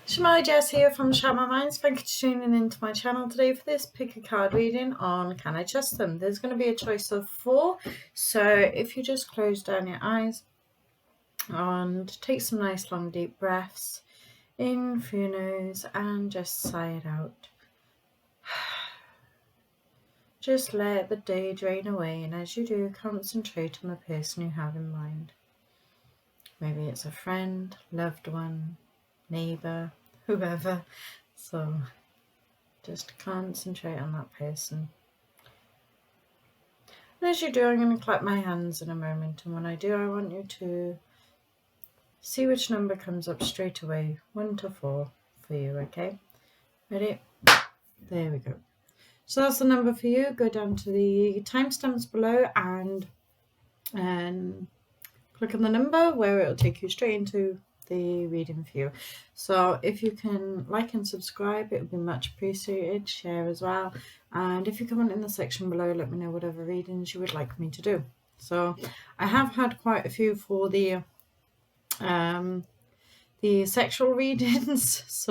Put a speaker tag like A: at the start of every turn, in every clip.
A: Shemai Jess here from Chat My Minds. Thank you for tuning into my channel today for this pick a card reading on Can I Trust Them? There's going to be a choice of 4. So if you just close down your eyes and take some nice long deep breaths in through your nose and just sigh it out. Just let the day drain away, and as you do, concentrate on the person you have in mind. Maybe it's a friend, loved one, neighbour, whoever. So just concentrate on that person. And as you do, I'm going to clap my hands in a moment, and when I do, I want you to see which number comes up straight away, 1 to 4 for you, okay? Ready? There we go. So that's the number for you. Go down to the timestamps below and click on the number where it'll take you straight into the reading for you. So if you can like and subscribe, it would be much appreciated. Share as well, and if you comment in the section below, let me know whatever readings you would like me to do. So I have had quite a few for the sexual readings,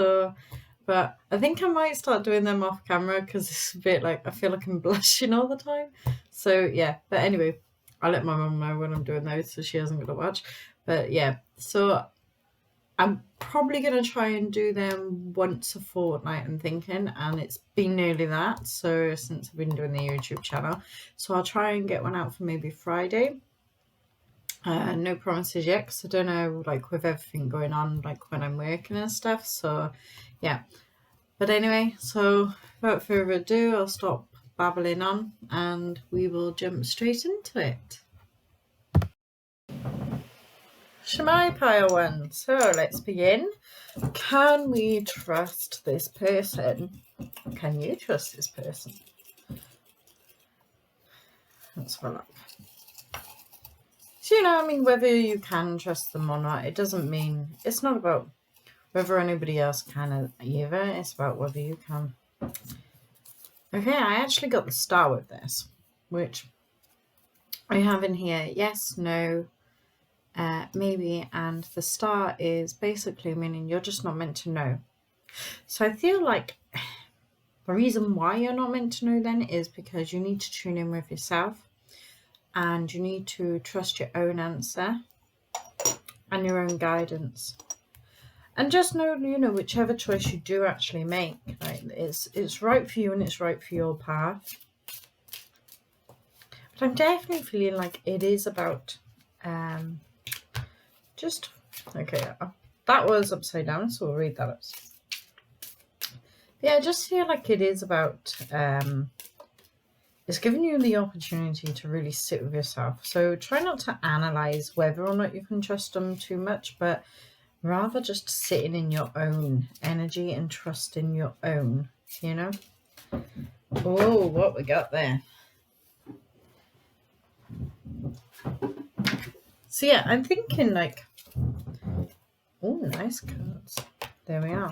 A: but I think I might start doing them off camera because it's a bit like I feel like I'm blushing all the time. So yeah, but anyway, I'll let my mum know when I'm doing those so she hasn't got to watch. But yeah, so I'm probably going to try and do them once a fortnight, I'm thinking, and it's been nearly that, so since I've been doing the YouTube channel. So I'll try and get one out for maybe Friday. No promises yet, because I don't know, like, with everything going on, like, when I'm working and stuff, so yeah. But anyway, so without further ado, I'll stop babbling on, and we will jump straight into it. Shemai Pile 1. So let's begin. Can we trust this person? Can you trust this person? Let's have a look. So, I mean, whether you can trust them or not, it doesn't mean, it's not about whether anybody else can either, it's about whether you can. Okay, I actually got the star with this, which I have in here yes, no, maybe, and the star is basically meaning you're just not meant to know. So I feel like the reason why you're not meant to know then is because you need to tune in with yourself and you need to trust your own answer and your own guidance. And just know, whichever choice you do actually make, right, it's right for you and it's right for your path. But I'm definitely feeling like it is about okay, that was upside down, so we'll read that up. Yeah, I just feel like it is about it's giving you the opportunity to really sit with yourself. So try not to analyze whether or not you can trust them too much, but rather just sitting in your own energy and trusting your own, Oh, what we got there. So yeah, I'm thinking like, oh, nice cards. There we are.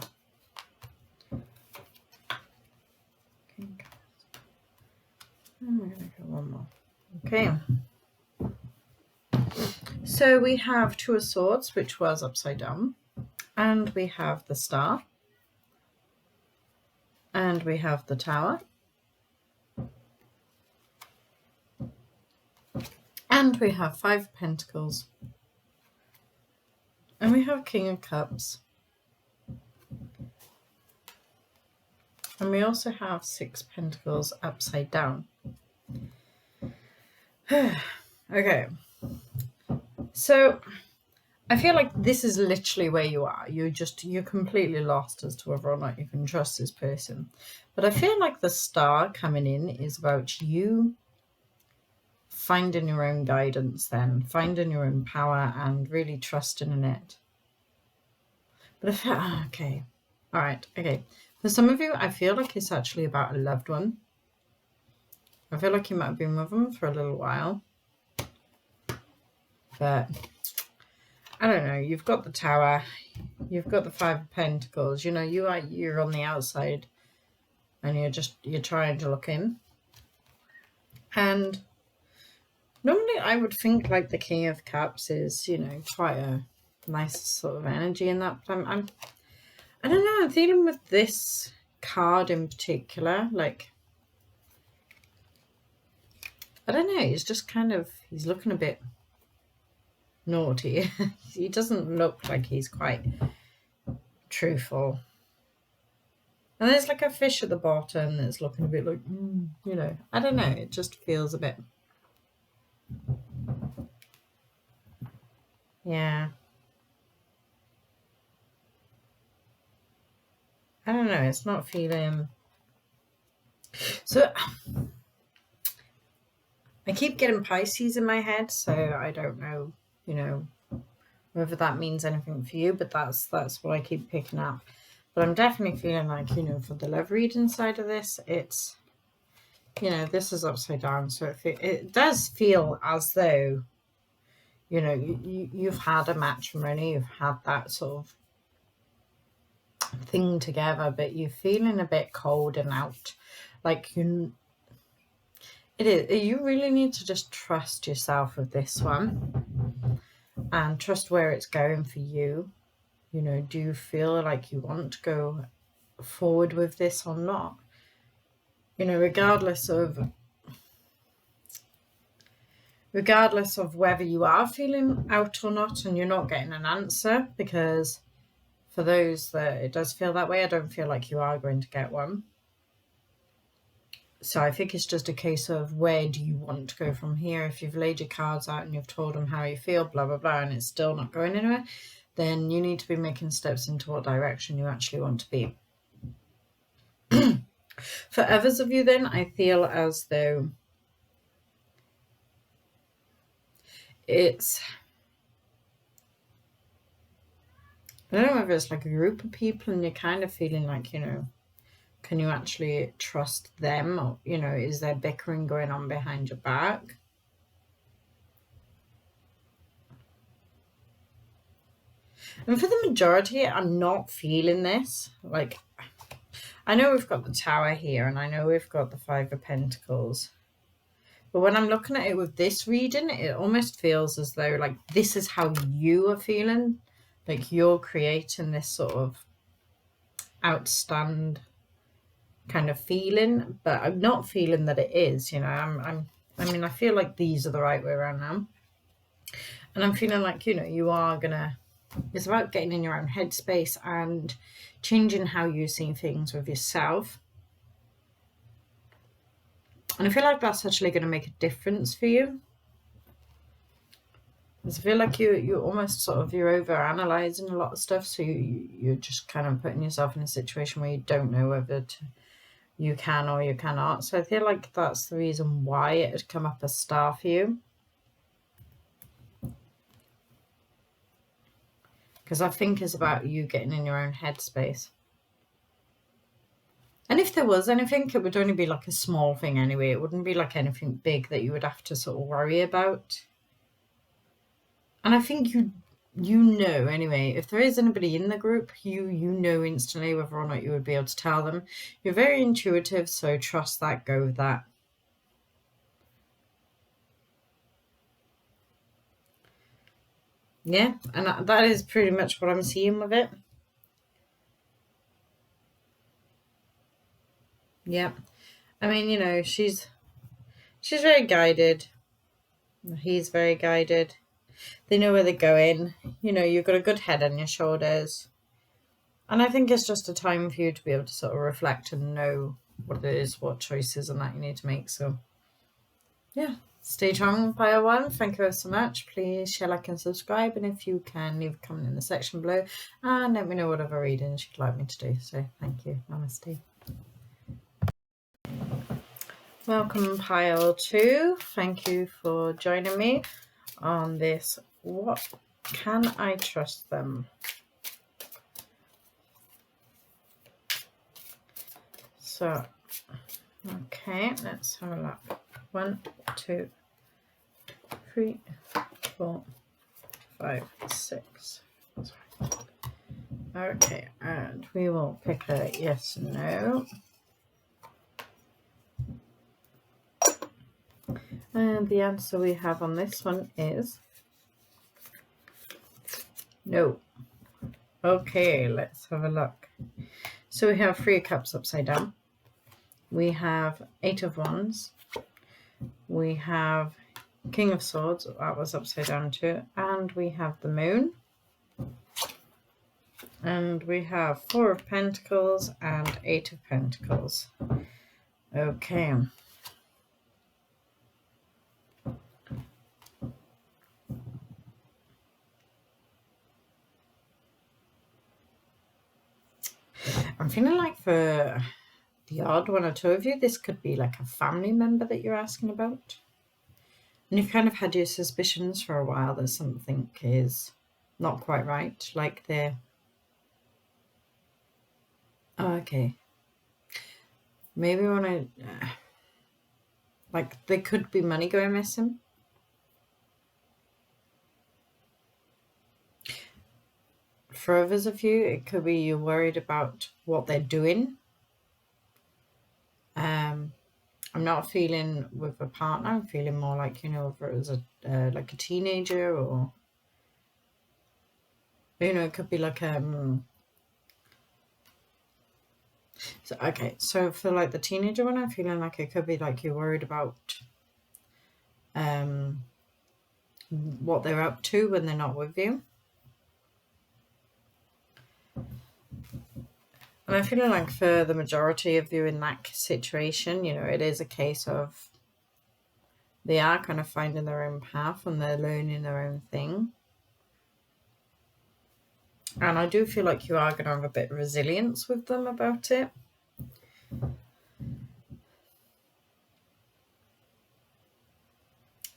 A: I'm going to go one more. Okay. So we have 2 of Swords, which was upside down. And we have the Star. And we have the Tower. And we have 5 of Pentacles. And we have King of Cups. And we also have 6 Pentacles upside down. Okay. So I feel like this is literally where you are. You're completely lost as to whether or not you can trust this person. But I feel like the star coming in is about you finding your own guidance then, finding your own power and really trusting in it. But I feel, okay. All right, okay. For some of you, I feel like it's actually about a loved one. I feel like you might have been with them for a little while. But I don't know, you've got the Tower, you've got the 5 of Pentacles, you're on the outside and you're trying to look in. And normally I would think like the King of Cups is, quite a nice sort of energy in that. But I don't know, I'm dealing with this card in particular, like, I don't know, he's just kind of, he's looking a bit naughty. He doesn't look like he's quite truthful. And there's like a fish at the bottom that's looking a bit like, you know, I don't know, it just feels a bit, yeah. I don't know, it's not feeling, so I keep getting Pisces in my head, so I don't know, you know, whether that means anything for you, but that's what I keep picking up. But I'm definitely feeling like, you know, for the love reading side of this, it's, you know, this is upside down, so it does feel as though, you know, you've had a matrimony, you've had that sort of thing together, but you're feeling a bit cold and out. Like, you really need to just trust yourself with this one and trust where it's going for you. You know, do you feel like you want to go forward with this or not? You know, regardless of whether you are feeling out or not and you're not getting an answer, because for those that it does feel that way, I don't feel like you are going to get one. So I think it's just a case of where do you want to go from here? If you've laid your cards out and you've told them how you feel, blah, blah, blah, and it's still not going anywhere, then you need to be making steps into what direction you actually want to be. For others of you then, I feel as though it's, I don't know whether it's like a group of people and you're kind of feeling like, you know, can you actually trust them? Or, you know, is there bickering going on behind your back? And for the majority, I'm not feeling this. Like, I know we've got the Tower here and I know we've got the Five of Pentacles. But when I'm looking at it with this reading, it almost feels as though, like, this is how you are feeling. Like, you're creating this sort of outstand kind of feeling, but I'm not feeling that it is, you know. I mean, I feel like these are the right way around now. And I'm feeling like, you know, you are gonna, it's about getting in your own headspace and changing how you see things with yourself. And I feel like that's actually going to make a difference for you. Because I feel like you're almost sort of, you're over analyzing a lot of stuff, so you're just kind of putting yourself in a situation where you don't know whether you can or you cannot. So I feel like that's the reason why it had come up as Star for you. Because I think it's about you getting in your own headspace. And if there was anything, it would only be like a small thing anyway. It wouldn't be like anything big that you would have to sort of worry about. And I think you know anyway, if there is anybody in the group, you know instantly whether or not you would be able to tell them. You're very intuitive, so trust that, go with that. Yeah, and that is pretty much what I'm seeing with it. Yeah. I mean, you know, she's very guided. He's very guided. They know where they're going. You know, you've got a good head on your shoulders. And I think it's just a time for you to be able to sort of reflect and know what it is, what choices and that you need to make. So, yeah. Stay strong, Pile One. Thank you so much. Please share, like, and subscribe. And if you can, leave a comment in the section below. And let me know whatever readings you'd like me to do. So, thank you. Namaste. Welcome, Pile 2. Thank you for joining me on this. What can I trust them? So, okay, let's have a look. 1, 2, 3, 4, 5, 6. Okay, and we will pick a yes and no. And the answer we have on this one is no. Okay, let's have a look. So we have 3 of Cups upside down. We have 8 of Wands. We have King of Swords, that was upside down too. And we have the Moon. And we have 4 of Pentacles and 8 of Pentacles. Okay. I'm feeling like for the odd one or two of you, this could be like a family member that you're asking about. And you've kind of had your suspicions for a while that something is not quite right. Like they're... Oh, okay. Maybe when I... like there could be money going missing. For others of you, it could be you're worried about what they're doing. I'm not feeling with a partner. I'm feeling more like, you know, if it was like a teenager, or, you know, it could be like so, okay, so for like the teenager one, I'm feeling like it could be like you're worried about what they're up to when they're not with you. And I'm feeling like for the majority of you in that situation, you know, it is a case of they are kind of finding their own path and they're learning their own thing. And I do feel like you are going to have a bit of resilience with them about it.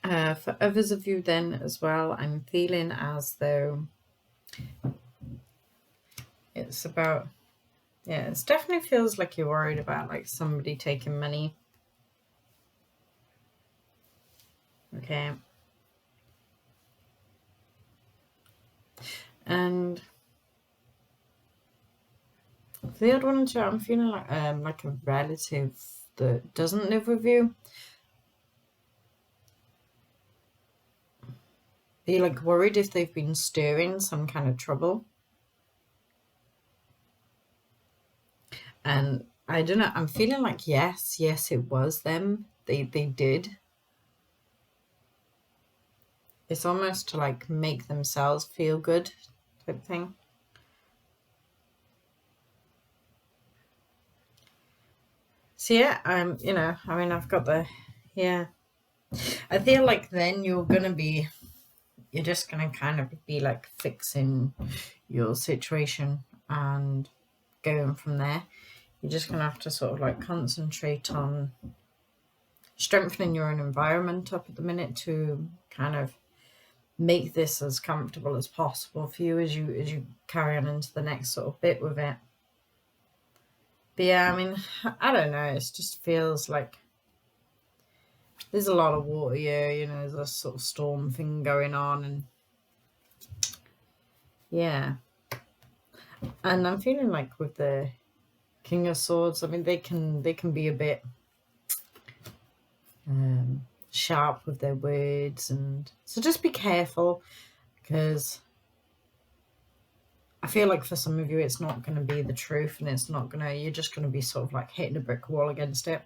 A: For others of you then as well, I'm feeling as though it's about... yeah, it definitely feels like you're worried about like somebody taking money. Okay. And for the other one too, I'm feeling like a relative that doesn't live with you. Are you like worried if they've been stirring some kind of trouble? And I don't know, I'm feeling like yes, it was them. They did. It's almost to like make themselves feel good type thing. So yeah, you know, I mean, I've got the... yeah. I feel like then you're just gonna kind of be like fixing your situation and going from there. You're just gonna have to sort of like concentrate on strengthening your own environment up at the minute to kind of make this as comfortable as possible for you as you carry on into the next sort of bit with it. But yeah, I mean, I don't know, it just feels like there's a lot of water here, you know, there's a sort of storm thing going on, and yeah. And I'm feeling like with the King of Swords, I mean, they can be a bit sharp with their words, and so just be careful, because I feel like for some of you it's not going to be the truth, and you're just going to be sort of like hitting a brick wall against it.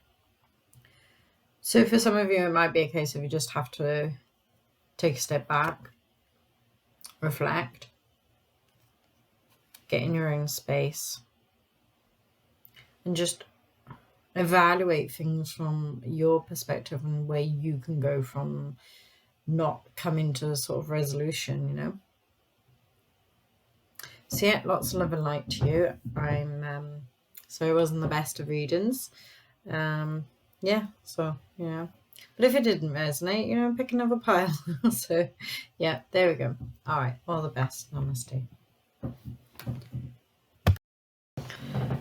A: So for some of you it might be a case of you just have to take a step back, reflect, get in your own space, and just evaluate things from your perspective and where you can go from not coming to a sort of resolution, you know. So yeah, lots of love and light to you. I'm so it wasn't the best of readings. Yeah, so you know, but if it didn't resonate, you know, pick another pile. So yeah, there we go. All right, all the best. Namaste.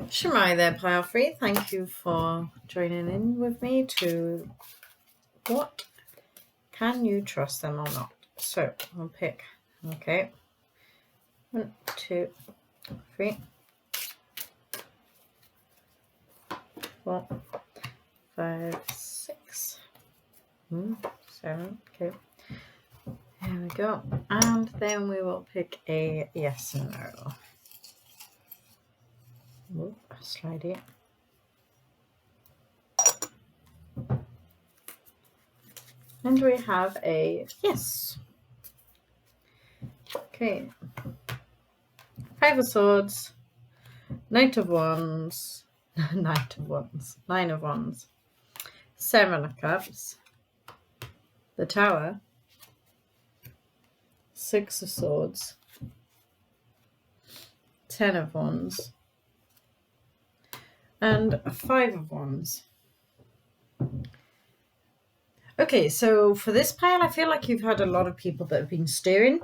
A: Shemai there, pile 3. Thank you for joining in with me to what can you trust them or not? So I'll pick, okay, 1, 2, 3, 4, 5, 6, 7. Okay, there we go. And then we will pick a yes and no. Slide it. And we have a yes. Okay. 5 of Swords, Knight of Wands, Knight of Wands, 9 of Wands, 7 of Cups, the Tower, 6 of Swords, 10 of Wands, and 5 of Wands. Okay, so for this pile, I feel like you've had a lot of people that have been stirring.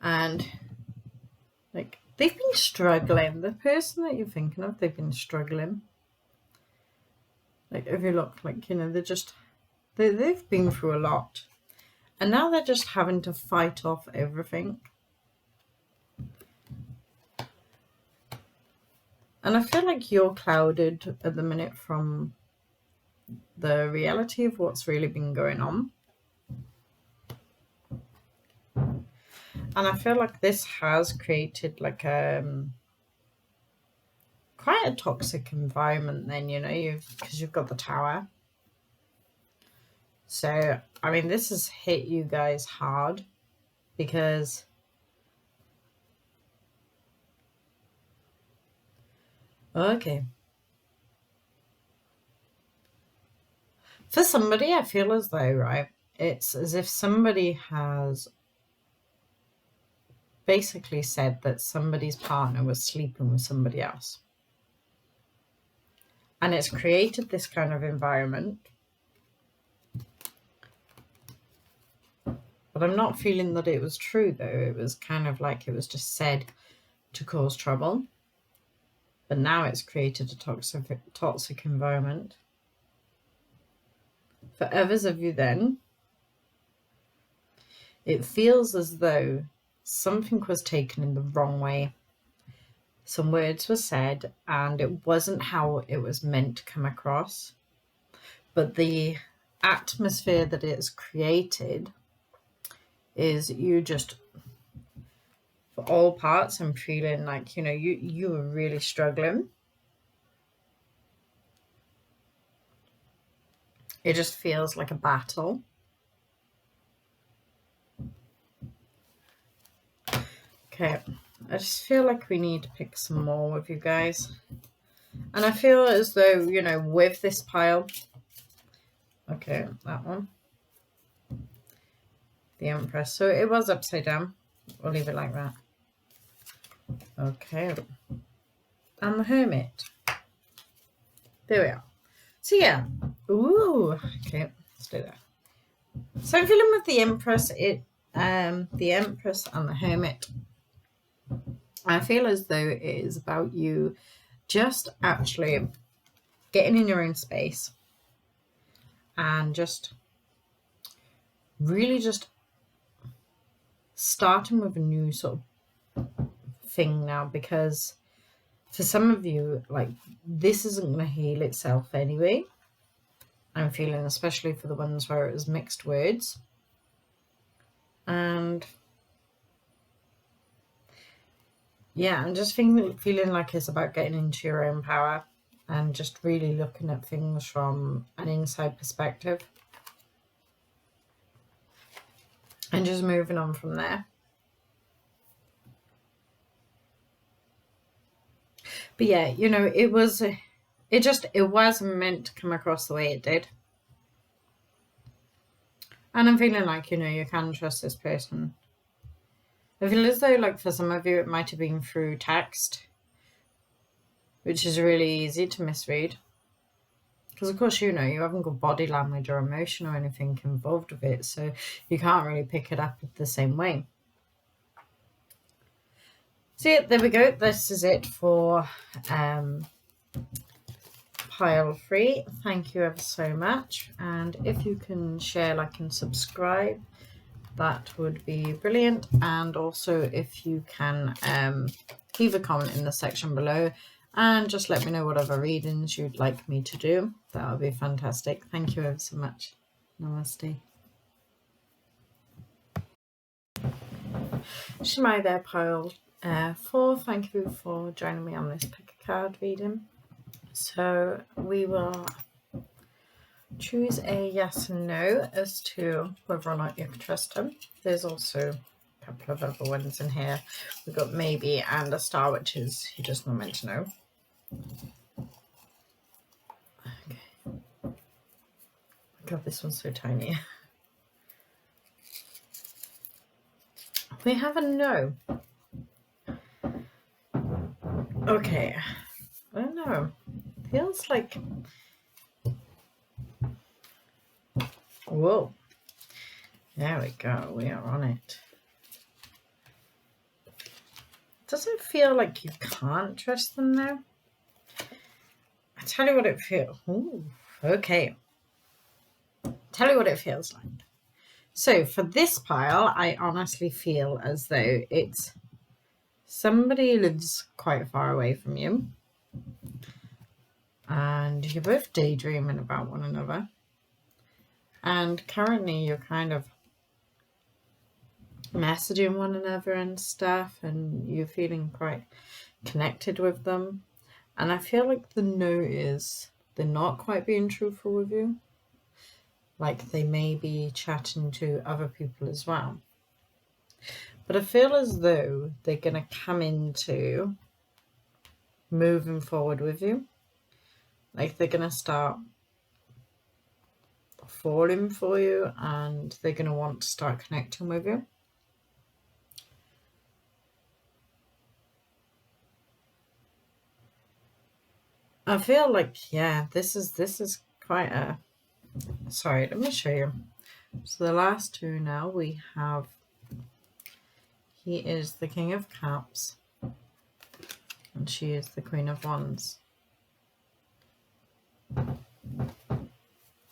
A: And like they've been struggling. The person that you're thinking of, they've been struggling. Like if you look, like, you know, they've been through a lot. And now they're just having to fight off everything. And I feel like you're clouded at the minute from the reality of what's really been going on. And I feel like this has created like quite a toxic environment then, you know, because you've got the Tower. So, I mean, this has hit you guys hard because okay. For somebody, I feel as though, right, it's as if somebody has basically said that somebody's partner was sleeping with somebody else. And it's created this kind of environment. But I'm not feeling that it was true, though. It was kind of like it was just said to cause trouble. But now it's created a toxic environment. For others of you then, it feels as though something was taken in the wrong way. Some words were said and it wasn't how it was meant to come across. But the atmosphere that it's created is you just, for all parts, I'm feeling like, you know, you were really struggling. It just feels like a battle. Okay, I just feel like we need to pick some more with you guys. And I feel as though, you know, with this pile, okay, that one, the Empress. So it was upside down. We'll leave it like that. Okay. And the Hermit. There we are. So yeah. Ooh. Okay, let's do that. So I'm feeling with the Empress, the Empress and the Hermit. I feel as though it is about you just actually getting in your own space and just really just starting with a new sort of thing now, because for some of you, like, this isn't going to heal itself anyway. I'm feeling, especially for the ones where it was mixed words. And yeah, I'm just feeling like it's about getting into your own power and just really looking at things from an inside perspective. And just moving on from there. But yeah, you know, it was meant to come across the way it did. And I'm feeling like, you know, you can trust this person. I feel as though, like, for some of you, it might have been through text, which is really easy to misread. Because, of course, you know, you haven't got body language or emotion or anything involved with it, so you can't really pick it up the same way. So, yeah, there we go. This is it for pile 3. Thank you ever so much. And if you can share, like, and subscribe, that would be brilliant. And also, if you can leave a comment in the section below and just let me know what other readings you'd like me to do. That would be fantastic. Thank you ever so much. Namaste. Shemai there, pile Thank you for joining me on this pick a card reading. So we will choose a yes and no as to whether or not you can trust him. There's also a couple of other ones in here. We've got maybe and a star, which is you're just not meant to know. Okay. God, this one's so tiny. We have a no. Okay. I don't know. Feels like... Whoa. There we go. We are on it. Doesn't feel like you can't trust them now. I tell you what it feels. Ooh, okay. Tell you what it feels like. So for this pile, I honestly feel as though it's somebody lives quite far away from you. And you're both daydreaming about one another. And currently you're kind of messaging one another and stuff, and you're feeling quite connected with them. And I feel like the no is they're not quite being truthful with you. Like they may be chatting to other people as well. But I feel as though they're going to come into moving forward with you. Like they're going to start falling for you and they're going to want to start connecting with you. I feel like, yeah, this is quite a... Sorry, let me show you. So the last two now we have... He is the King of Cups and she is the Queen of Wands.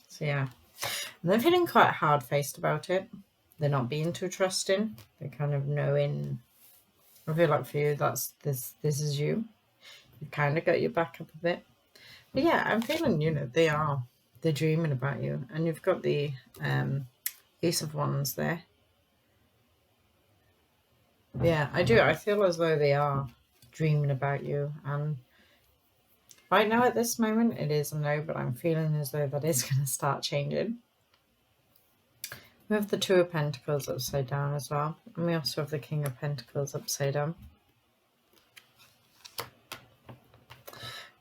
A: So yeah, and they're feeling quite hard-faced about it. They're not being too trusting. They're kind of knowing... I feel like for you, that's this is you. You've kind of got your back up a bit. But yeah, I'm feeling, you know, they're dreaming about you. And you've got the Ace of Wands there. Yeah, I do. I feel as though they are dreaming about you. And right now at this moment, it is a no, but I'm feeling as though that is going to start changing. We have the Two of Pentacles upside down as well. And we also have the King of Pentacles upside down.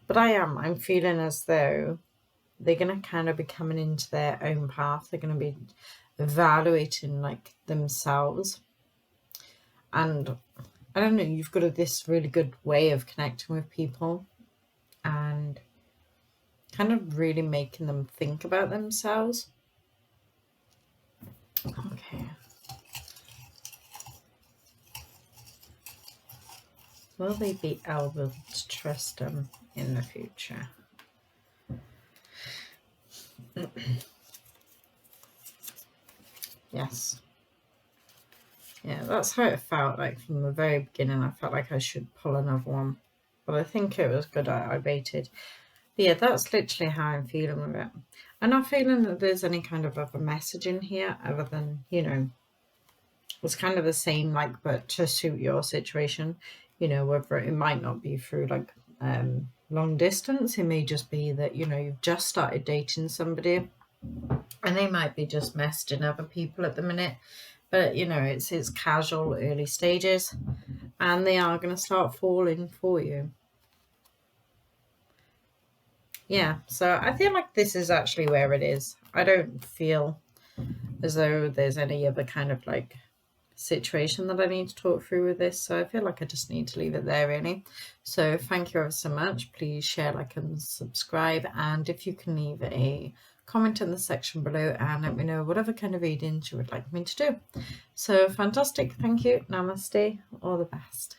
A: But I'm feeling as though they're going to kind of be coming into their own path. They're going to be evaluating like themselves. And I don't know, you've got this really good way of connecting with people and kind of really making them think about themselves. Okay. Will they be able to trust them in the future? Yes. Yeah, that's how it felt like from the very beginning. I felt like I should pull another one. But I think it was good I waited. But yeah, that's literally how I'm feeling with it. I'm not feeling that there's any kind of other message in here other than, you know, it's kind of the same, like, but to suit your situation, you know, whether it might not be through like long distance. It may just be that, you know, you've just started dating somebody and they might be just messaging other people at the minute. But, you know, it's casual, early stages, and they are going to start falling for you. Yeah, so I feel like this is actually where it is. I don't feel as though there's any other kind of like situation that I need to talk through with this. So I feel like I just need to leave it there really. So thank you ever so much. Please share, like and subscribe. And if you can leave a comment in the section below and let me know whatever kind of readings you would like me to do. So fantastic. Thank you. Namaste. All the best.